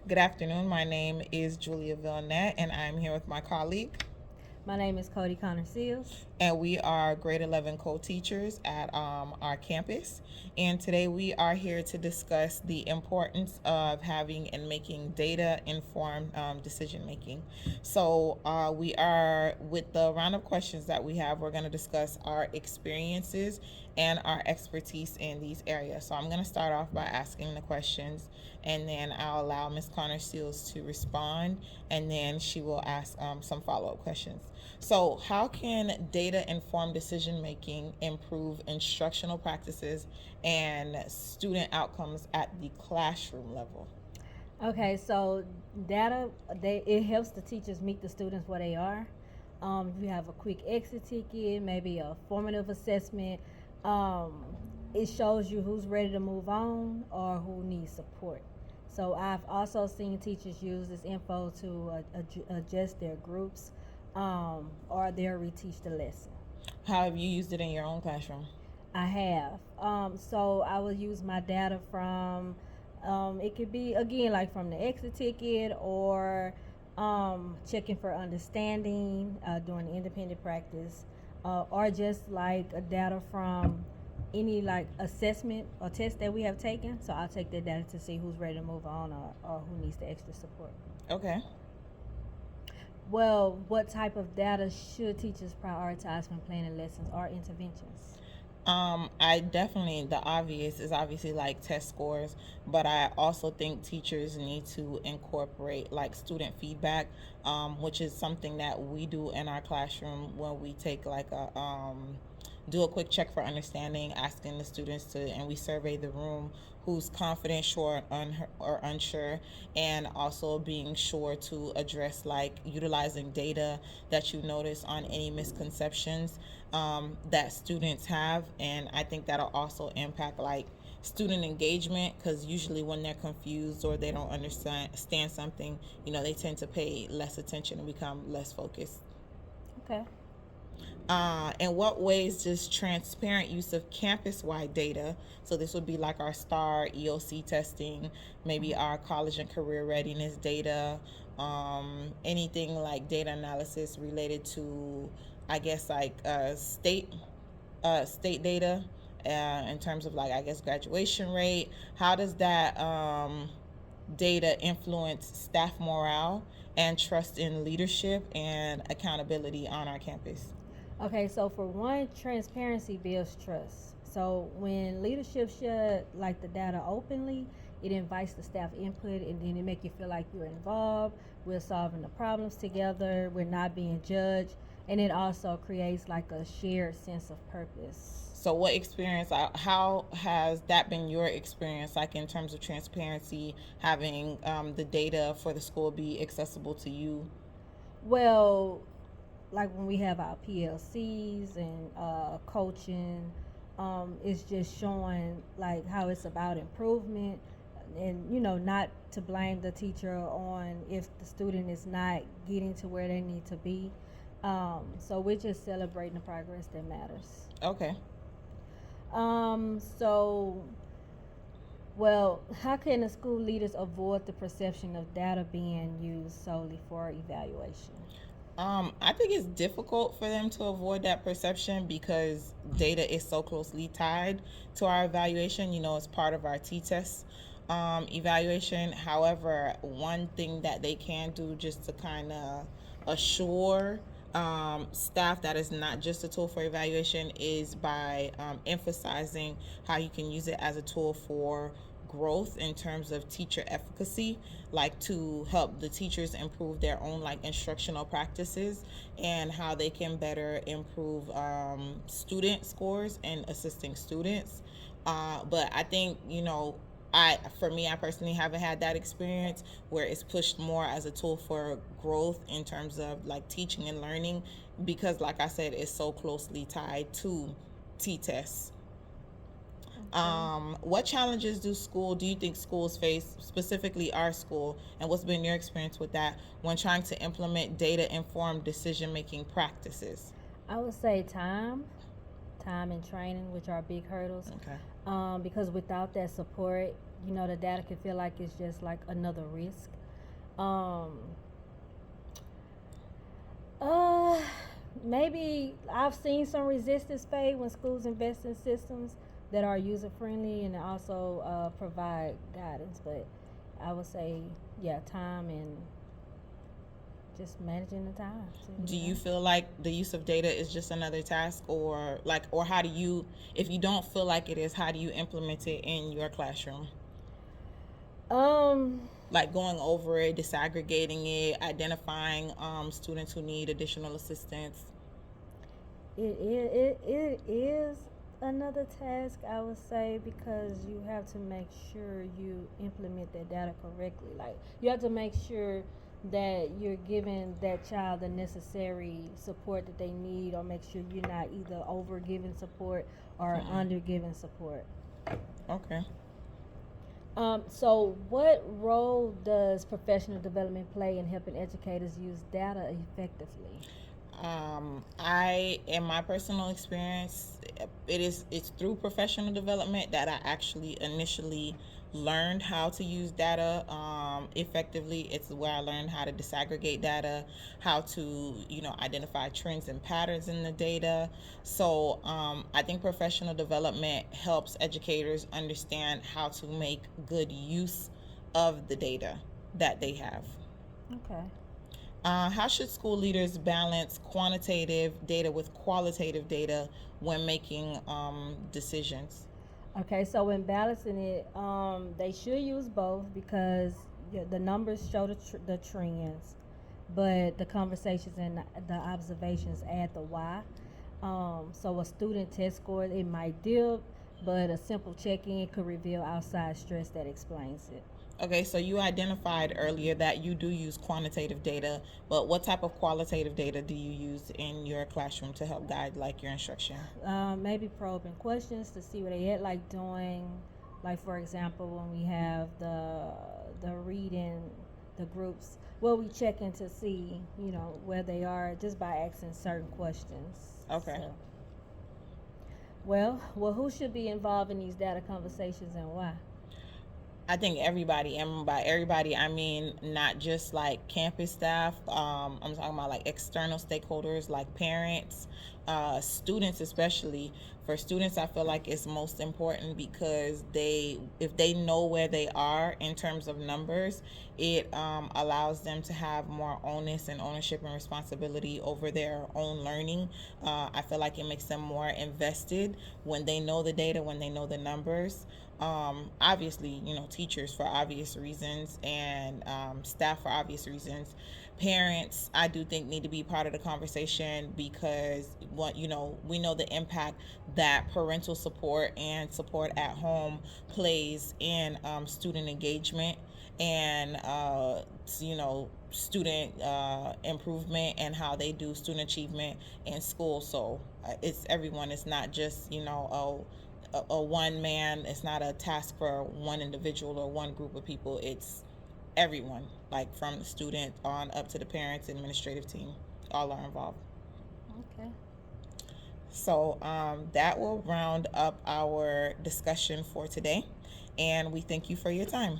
Good afternoon. My name is Julia Villanette, and I'm here with my colleague. My name is Cody Connor Seals. And we are grade 11 co-teachers at our campus. And today we are here to discuss the importance of having and making data informed decision making. So we are, with the round of questions that we have, we're going to discuss our experiences and our expertise in these areas. So I'm going to start off by asking the questions, and then I'll allow Ms. Connor Seals to respond, and then she will ask some follow-up questions. So, how can data informed decision making improve instructional practices and student outcomes at the classroom level? Okay, so data it helps the teachers meet the students where they are. If you have a quick exit ticket, maybe a formative assessment, um, it shows you who's ready to move on or who needs support. So I've also seen teachers use this info to adjust their groups, or they'll reteach the lesson. How have you used it in your own classroom? I have. So I will use my data from, it could be again like from the exit ticket or checking for understanding during independent practice, or just like a data from any like assessment or test that we have taken. So I'll take that data to see who's ready to move on or who needs the extra support. Okay. Well, what type of data should teachers prioritize when planning lessons or interventions? I definitely, the obvious is obviously like test scores, but I also think teachers need to incorporate like student feedback, which is something that we do in our classroom when we take like do a quick check for understanding, asking the students to, and we survey the room who's confident, sure, or unsure, and also being sure to address like utilizing data that you notice on any misconceptions that students have. And I think that'll also impact like student engagement, because usually when they're confused or they don't understand something, they tend to pay less attention and become less focused. Okay. In what ways does transparent use of campus-wide data, so this would be like our STAR EOC testing, maybe our college and career readiness data, anything like data analysis related to, I guess, like state data, in terms of like, I guess, graduation rate. How does that data influence staff morale and trust in leadership and accountability on our campus? Okay, so for one, transparency builds trust. So when leadership share like the data openly, it invites the staff input and then it make you feel like you're involved. We're solving the problems together. We're not being judged, and it also creates like a shared sense of purpose. So, what experience? How has that been your experience? Like in terms of transparency, having the data for the school be accessible to you. Well, like when we have our PLCs and coaching, it's just showing like how it's about improvement, and not to blame the teacher on if the student is not getting to where they need to be. So we're just celebrating the progress that matters. Okay. So, well, how can the school leaders avoid the perception of data being used solely for evaluation? I think it's difficult for them to avoid that perception because data is so closely tied to our evaluation. It's part of our T-test evaluation. However, one thing that they can do just to kind of assure staff that is not just a tool for evaluation is by emphasizing how you can use it as a tool for growth in terms of teacher efficacy, like to help the teachers improve their own like instructional practices and how they can better improve student scores and assisting students. But I think, for me, I personally haven't had that experience where it's pushed more as a tool for growth in terms of like teaching and learning, because like I said, it's so closely tied to T-tests. Okay. What challenges do you think schools face, specifically our school, and what's been your experience with that when trying to implement data informed decision making practices? I would say time and training, which are big hurdles. Okay. Because without that support, the data can feel like it's just like another risk. Um, uh, Maybe I've seen some resistance fade when schools invest in systems that are user friendly and also provide guidance. But I would say, yeah, time and just managing the time. Do you feel like the use of data is just another task, or like, or how do you, if you don't feel like it is, how do you implement it in your classroom? Um, Like going over it, disaggregating it, identifying students who need additional assistance. it is another task, I would say, because you have to make sure you implement that data correctly. Like, you have to make sure that you're giving that child the necessary support that they need, or make sure you're not either over giving support or Mm-mm. under giving support. Okay. So, what role does professional development play in helping educators use data effectively? I, in my personal experience, it's through professional development that I actually initially learned how to use data effectively. It's where I learned how to disaggregate data, how to identify trends and patterns in the data. So I think professional development helps educators understand how to make good use of the data that they have. Okay. How should school leaders balance quantitative data with qualitative data when making decisions? Okay, so when balancing it, they should use both because, yeah, the numbers show the trends, but the conversations and the observations add the why. So a student test score, it might dip, but a simple check-in could reveal outside stress that explains it. Okay, so you identified earlier that you do use quantitative data, but what type of qualitative data do you use in your classroom to help guide like your instruction? Maybe probing questions to see where they at, like doing, like for example, when we have the reading, the groups, well, we check in to see, where they are just by asking certain questions. Okay. So, well, who should be involved in these data conversations and why? I think everybody, and by everybody, I mean not just like campus staff. I'm talking about like external stakeholders, like parents, students, especially. For students, I feel like it's most important because if they know where they are in terms of numbers, it allows them to have more onus and ownership and responsibility over their own learning. I feel like it makes them more invested when they know the data, when they know the numbers. Obviously, teachers for obvious reasons, and staff for obvious reasons. Parents, I do think, need to be part of the conversation because we know the impact that parental support and support at home plays in student engagement and student improvement and how they do student achievement in school. So it's everyone. It's not just a one man. It's not a task for one individual or one group of people. It's everyone, like from the student on up to the parents, administrative team, all are involved. Okay. So that will round up our discussion for today, and we thank you for your time.